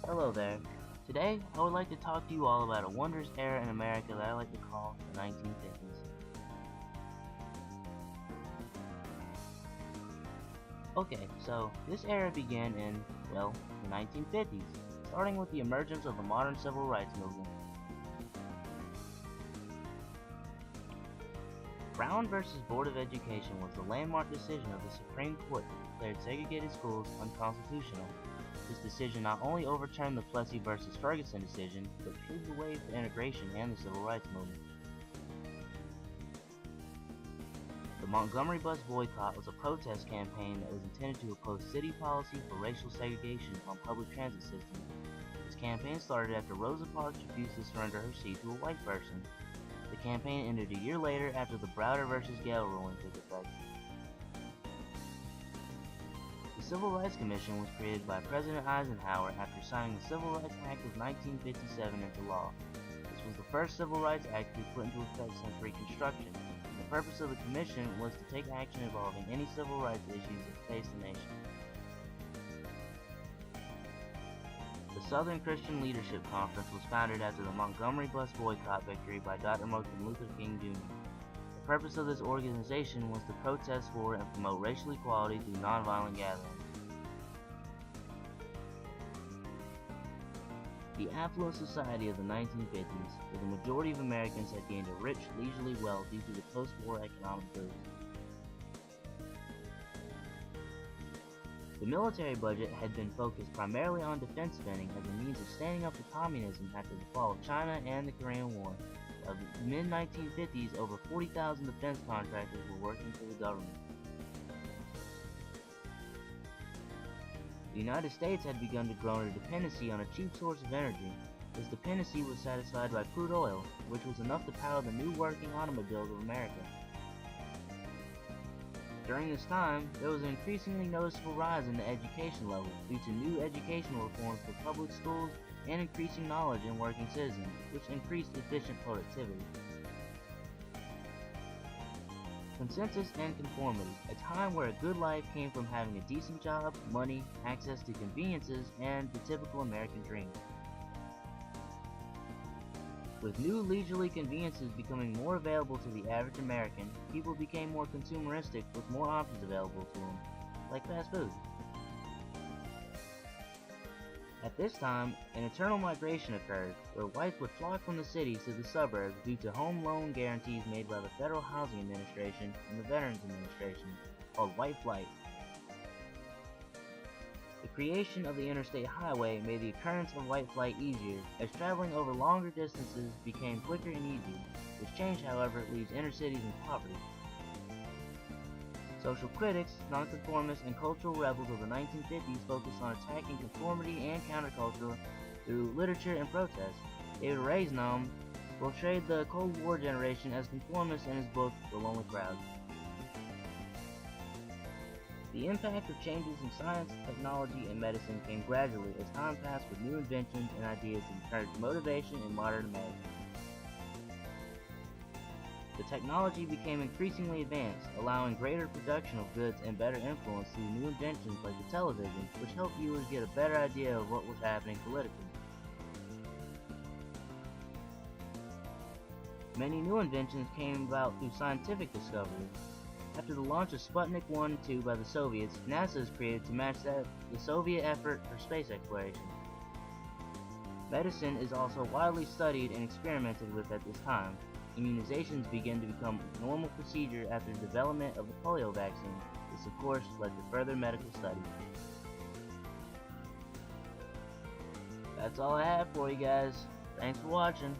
Hello there. Today, I would like to talk to you all about a wondrous era in America that I like to call the 1950s. Okay, so this era began in, well, the 1950s, starting with the emergence of the modern civil rights movement. Brown versus Board of Education was the landmark decision of the Supreme Court that declared segregated schools unconstitutional. This decision not only overturned the Plessy versus Ferguson decision, but paved the way for integration and the civil rights movement. The Montgomery bus boycott was a protest campaign that was intended to oppose city policy for racial segregation on public transit systems. This campaign started after Rosa Parks refused to surrender her seat to a white person. The campaign ended a year later after the Browder versus Gale ruling took effect. The Civil Rights Commission was created by President Eisenhower after signing the Civil Rights Act of 1957 into law. This was the first Civil Rights Act to be put into effect since Reconstruction. The purpose of the commission was to take action involving any civil rights issues that faced the nation. The Southern Christian Leadership Conference was founded after the Montgomery bus boycott victory by Dr. Martin Luther King Jr. The purpose of this organization was to protest for and promote racial equality through nonviolent gatherings. The affluent society of the 1950s, where the majority of Americans had gained a rich, leisurely wealth due to the post-war economic boost. The military budget had been focused primarily on defense spending as a means of standing up to communism after the fall of China and the Korean War. By the mid-1950s, over 40,000 defense contractors were working for the government. The United States had begun to grow a dependency on a cheap source of energy. This dependency was satisfied by crude oil, which was enough to power the new working automobiles of America. During this time, there was an increasingly noticeable rise in the education level due to new educational reforms for public schools and increasing knowledge in working citizens, which increased efficient productivity. Consensus and conformity, a time where a good life came from having a decent job, money, access to conveniences, and the typical American dream. With new leisurely conveniences becoming more available to the average American, people became more consumeristic with more options available to them, like fast food. At this time, an eternal migration occurred, where whites would flock from the cities to the suburbs due to home loan guarantees made by the Federal Housing Administration and the Veterans Administration, called white flight. The creation of the interstate highway made the occurrence of white flight easier, as traveling over longer distances became quicker and easier. This change, however, leaves inner cities in poverty. Social critics, nonconformists, and cultural rebels of the 1950s focused on attacking conformity and counterculture through literature and protest. David Reisnam portrayed the Cold War generation as conformists in his book, The Lonely Crowd. The impact of changes in science, technology, and medicine came gradually as time passed with new inventions and ideas that encouraged motivation in modern America. The technology became increasingly advanced, allowing greater production of goods and better influence through new inventions like the television, which helped viewers get a better idea of what was happening politically. Many new inventions came about through scientific discovery. After the launch of Sputnik 1 and 2 by the Soviets, NASA is created to match the Soviet effort for space exploration. Medicine is also widely studied and experimented with at this time. Immunizations began to become a normal procedure after the development of the polio vaccine. This, of course, led to further medical studies. That's all I have for you guys. Thanks for watching.